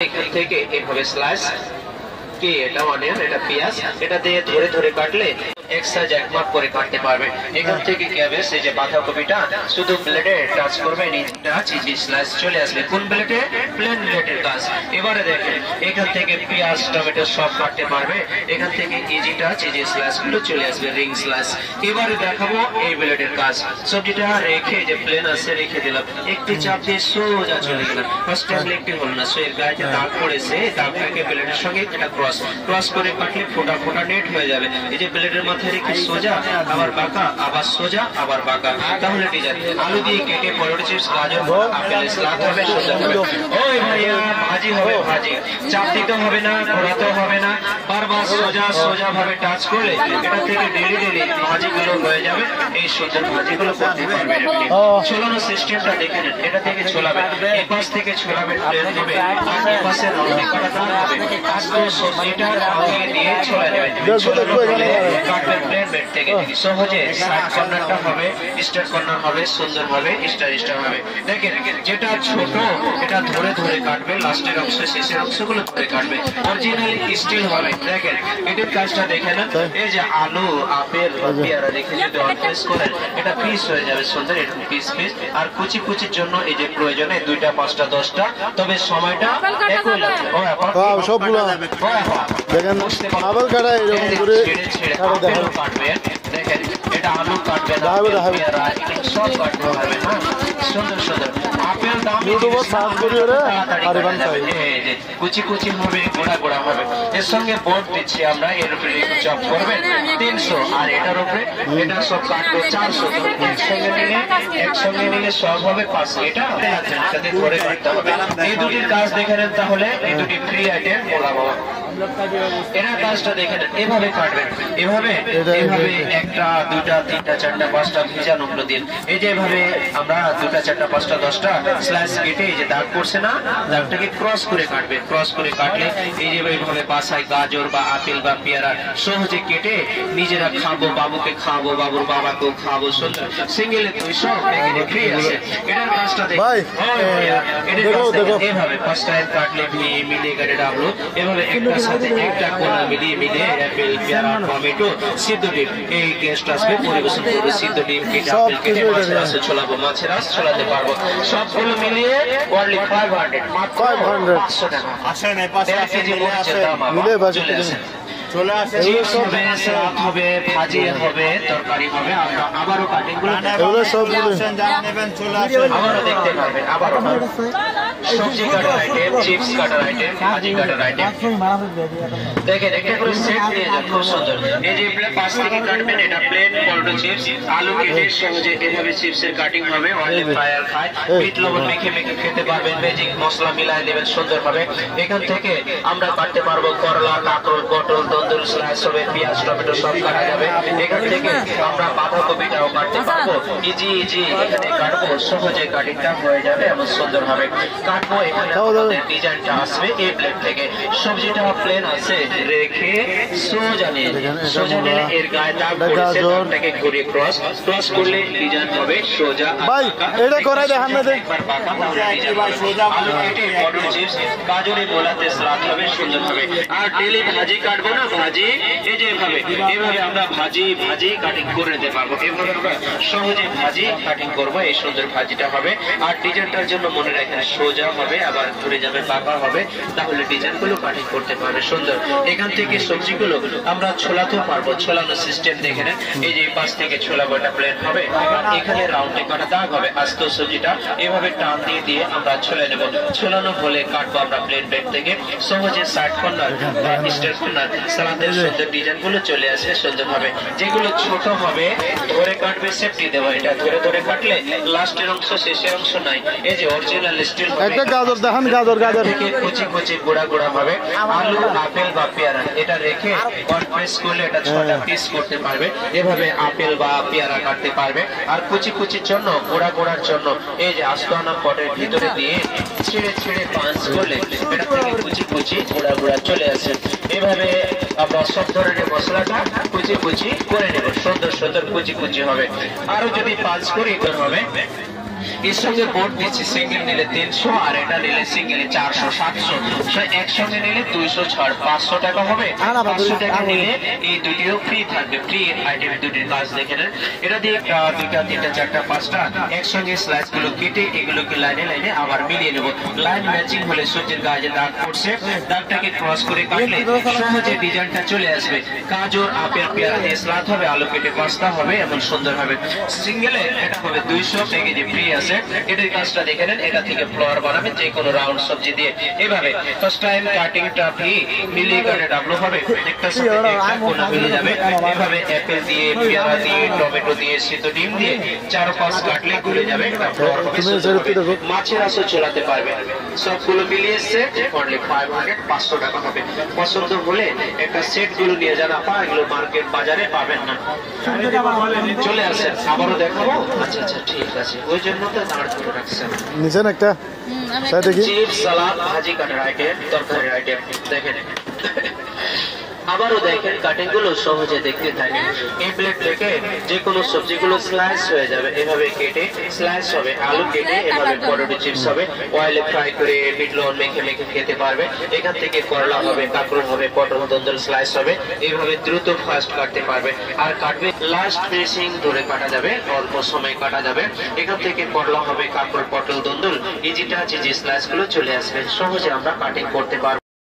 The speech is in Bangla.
এখান থেকে এভাবে স্লাইস কি এটা অনিয়ন, এটা পেঁয়াজ, এটা দিয়ে ধরে ধরে কাটলে এক্সাইজ এক মাপ করে কাটতে পারবে। এখান থেকে ক্যাবেজ, এই যে বাঁধাকপিটা শুধু ব্লেডে টাচ করবেন, চিজি স্লাইস চলে আসবে। কোন ব্লেডে? প্লেন ব্লেডের কাজ। এবারে দেখেন এখান থেকে পেঁয়াজ টমেটো সব কাটতে পারবে। এখান থেকে ইজিটা চিজি স্লাইস গুলো চলে আসবে, রিং স্লাইস। এবারে দেখাবো এই ব্লেডের কাজ। সবজিটা রেখে যে প্লেন আছে রেখে দিলাম, একটি চাপ দিয়ে সোজা চলে গেলাম। ফার্স্ট টাইম একটি হল না, সো এর গায়ে দাগ পড়েছে, দাগটাকে ব্লেডের সঙ্গে এটা ক্রস করে কাটলে ফোটা ফোটা নেট হয়ে যাবে। এই যে ব্লেডের মাথায় রেখে সোজা আবার বাঁকা, আবার সোজা আবার বাঁকা, তাহলে ডিজাইন। আলু দিয়ে কেটে পটেটো চিপস, গাজর, আপেল সালাদ হবে, সোজা হবে। ওই ভাইয়া ভাজি হবে, ভাজি চাপ দিতে হবে না, ঘোরাতে হবে না, বারবার সোজা সোজা ভাবে টাচ করলে এটা থেকে ডেলি ডেলি ভাজিগুলো হয়ে যাবে। এই সুন্দর ভাজিগুলো করতে পারবেন আপনি। ছোলানো সিস্টেমটা দেখে নেন, এটা থেকে ছোলাবেন, এই পাশ থেকে ছোলাবেন, প্লেন হবে, আর এই পাশে রাউন্ড করা দাগ হবে। আজকে সবজিটা আগে দিয়ে ছোলা নেবেন, ছোলানো হলে কাটবেন প্লেন বেড থেকে। সহজে সাইড কর্নারটা হবে, স্টার কর্নার হবে, সুন্দর হবে, স্টার স্টার হবে। দেখেন যেটা ছোট এটা ধরে ধরে কাটবে, লাস্টের অংশ শেষের অংশগুলো ধরে কাটবে, অরিজিনালি স্টিল হবে। দেখেন এটার কাজটা দেখে না, এই যে আলু, আপেল, পেয়ারা রেখে যদি অনপ্রেস করেন এটা পিস হয়ে যাবে সুন্দর, এরকম পিস পিস। আর কুচি কুচির জন্য এই যে প্রয়োজনে 2টা 5টা 10টা, তবে সময়টা একই লাগবে। সবগুলো দেখেন আপেল কাটা এরকম করে কাটবেন। দেখেন এটা আলু কাটবেন, পেয়ারা সব কাটতে পারবেন। সুন্দর সুন্দর আপেল দাম ইউটিউবে সার্চ করি ওরে আরিবান চাই, এই যে কুচি কুচি হবে, গোড়া গোড়া হবে। এর সঙ্গে বোর্ড দিচ্ছি আমরা, এর উপরে চপ করবেন 300, আর এটার উপরে এটা সব কাটবে 400। একসঙ্গে নিলে সব হবে 500। এটা সাথে ধরে কাটতে হবে। এই দুটির কাজ দেখে নেন, তাহলে এই দুটি ফ্রি আইটেম বলাবো। এরা কাজটা দেখে নেন, এভাবে কাটবেন, এভাবে এভাবে 1টা 2টা 3টা 4টা 5টা ভিজানো দিন। এই যে এভাবে আমরা 2টা 4টা 5টা 10টা স্লাইস কেটে এই যে দাগ পড়ছে না, দাগটাকে ক্রস করে কাটবেন। ক্রস করে কাটলে এই যে এইভাবে বাসায় গাজর বা আপেল বা পেয়ারা সহজে কেটে নিজেরা খাবো, বাবুকে খাবো, বাবুর বাবাকেও খাবো, সিঙ্গেলে 200 প্যাকেটে ফ্রি আছে। এটার কাজটা দেখেন, এভাবে ফার্স্ট টাইম কাটলে মিলিয়ে কেটে ডাবলো, এভাবে একটার সাথে একটা কোনা মিলিয়ে মিলিয়ে অ্যাপেল, পেয়ারা, টমেটো, সিদ্ধ ডিম, এই গেস্ট আসবে পরিবেশন করবে। সিদ্ধ ডিম কেটে আপেল কেটে মাছের রসে ছোলাবো, মাছের রস ছোলাতে পারবো। সবগুলো মিলিয়ে অনলি 500, মাত্র 500 টাকা। আসেন এই পাশে কেজি মরিচের দাম আবার চলে আসে, চলে আসে। চিপস হবে, সালাদ হবে, ভাজি হবে, তরকারি হবে। আবারও কাটিংগুলো এগুলো সবগুলো যারা নেবেন চলে আসেন, আবারও দেখতে পারবেন। আবারও সবজি কাটার আইটেম, চিপস কাটার আইটেম, ভাজি কাটার আইটেম। দেখেন একটা করে সেট নিয়ে যান, খুব সুন্দর। এই যে পাশ থেকে কাটবেন, এটা প্লেন পটেটো চিপস, আলু কেটে সহজে এভাবে চিপসের কাটিং হবে। অনলি ফ্রায়ার খায়, বিট লবণ মেখে মেখে খেতে পারবেন, ম্যাজিক মশলা মিলাই দেবেন, সুন্দর হবে। এখান থেকে আমরা কাটতে পারবো করলা, কাঁকরোল, পটল, তন্দুর স্লাইস হবে, পেঁয়াজ, টমেটো সব কাটা যাবে। এখান থেকে আমরা বাঁধাকপিটাও কাটতে পারবো, ইজি ইজি এখানে কাটবো, সহজে কাটিংটা হয়ে যাবে, এমন সুন্দর হবে কাটবো। এখানে আমাদের ডিজাইনটা আসবে এই প্লেট থেকে। সবজিটা প্লেন আছে রেখে সোজা নিয়ে এর গায়ে দাগ পড়েছে, দাগটাকে ঘুরিয়ে ক্রস করলে ডিজাইন হবে সোজা। ভাই এটা করাই দেখান না, একবার বাঁকা তাহলে ডিজাইন হবে সোজা। আলু কেটে পটেটো চিপস, গাজরে গোলাতে সালাদ হবে, সুন্দর হবে। আর ডেলি ভাজি কাটবো না, ভাজি এই যে এভাবে আমরা ভাজি কাটিং করে নিতে পারবো। এভাবে আমরা সহজে ভাজি কাটিং করবো, এই সুন্দর ভাজিটা হবে। আর ডিজাইনটার জন্য মনে রাখেন সোজা হবে, আবার ঘুরে যাবে, বাঁকা হবে, তাহলে ডিজাইনগুলো কাটিং করতে পারবে সুন্দর। এখান থেকে সবজিগুলো আমরা ছোলাতেও পারবো, ছোলানো সিস্টেম দেখে নেন। এই যে পাশ থেকে ছোলাবো, এটা প্লেন হবে, আর এখানে রাউন্ডে কাটা দাগ হবে। আস্ত সবজিটা এভাবে টান দিয়ে দিয়ে আমরা ছোলা নেবো, ছোলানো হলে কাটবো আমরা প্লেন বেড থেকে। সহজে সাইড কর্নার বা স্টার কর্নার সালাদের সুন্দর ডিজাইন গুলো চলে আসে সুন্দর ভাবে। যেগুলো ছোট হবে ধরে কাটবে, সেফটি দেওয়া, এটা ধরে ধরে কাটলে লাস্টের অংশ শেষের অংশ নাই। এই যে অরিজিনাল স্টিল হবে। একটা গাজর দেখান, গাজর থেকে কুচি কুচি গোড়া গোড়া হবে। আলু, আপেল বা পেয়ারা এটা রেখে প্রেস করলে এটা 6টা পিস করতে পারবে। এভাবে আপেল বা পেয়ারা কাটতে পারবে। আর কুচি কুচির জন্য গোড়া গোড়ার জন্য এই যে আস্তানা পটের ভিতরে দিয়ে ছিঁড়ে ছিঁড়ে পাঁচ করলে এটা থেকে কুচি কুচি গোড়া গোড়া চলে আসে। এভাবে আমরা সব ধরনের মশলাটা কুচি কুচি করে নেব, সুন্দর সুন্দর কুচি কুচি হবে। আরো যদি পাঁচ করি তো হবে এর সঙ্গে বোর্ড দিচ্ছি সিঙ্গেল নিলে 300 আর এটা নিলে সিঙ্গেলে 400 700 একসঙ্গে নিলে 200 ছাড় 500 টাকা হবে। 500 টাকা নিলে এই দুটিও ফ্রি থাকবে। ফ্রি আইটেম দুটির কাজ দেখে নেন। এটা দিয়ে দুইটা তিনটা চারটা পাঁচটা একসঙ্গে স্লাইস গুলো কেটে এগুলোকে লাইনে লাইনে আবার মিলিয়ে নেব। লাইন ম্যাচিং হলে সবজির গায়ে দাগ পড়ছে দাগটাকে ক্রস করে কাটলে সহজে ডিজাইনটা চলে আসবে। গাজর আপেল পেয়ারা দিয়ে সালাদ হবে, আলু কেটে পাস্তা হবে, এমন সুন্দর হবে। সিঙ্গেলে এটা হবে 200 টাকা দিয়ে ফ্রি আছে। এটার কাজটা দেখে নেন। এটা থেকে ফ্লাওয়ার বানাবে যে কোনো রাউন্ড সবজি দিয়ে। এভাবে ফার্স্ট টাইম কাটিংটা ফ্রি মিলিয়ে কাটে ডাবল হবে। একটা সাথে একটা কোনা মিলে যাবে। এভাবে অ্যাপেল দিয়ে পেয়ারা দিয়ে টমেটো দিয়ে সিদ্ধ ডিম দিয়ে 4-5 কাটলে ঘুরে যাবে। একটা ফ্লাওয়ার হবে। মাছের আঁচও চলাতে পারবে। সবগুলো মিলিয়ে সেট অনলি 500 টাকা হবে। পছন্দ হলে একটা সেট গুলো নিয়ে যান আপা, এগুলো মার্কেট বাজারে পাবেন না। চলে আসেন আবারও দেখাবো। আচ্ছা আচ্ছা ঠিক আছে, ওই জন্য তো দাঁড় করে রাখছেন। নিচেন একটা দেখি চিপস সালাদ ভাজি কাটার আইটেম তরকারির আইটেম দেখেন। আবারও দেখেন কাটিং গুলো সহজে দেখতে থাকেন। এই প্লেট থেকে যে কোনো সবজিগুলো স্লাইস হয়ে যাবে। এভাবে কেটে স্লাইস হবে। আলু কেটে এভাবে পটেটো চিপস হবে। অয়েলে ফ্রাই করে বিট লবণ মেখে মেখে খেতে পারবে। এখান থেকে করলা হবে, কাঁকরোল হবে, পটল দন্দল স্লাইস হবে। এইভাবে দ্রুত ফাস্ট কাটতে পারবে। আর কাটবে লাস্ট ফিনিশিং ধরে কাটা যাবে, অল্প সময় কাটা যাবে। এখান থেকে করলা হবে, কাঁকরোল পটল দন্দল ইজিটা যে স্লাইস গুলো চলে আসবে। সহজে আমরা কাটিং করতে পারবো।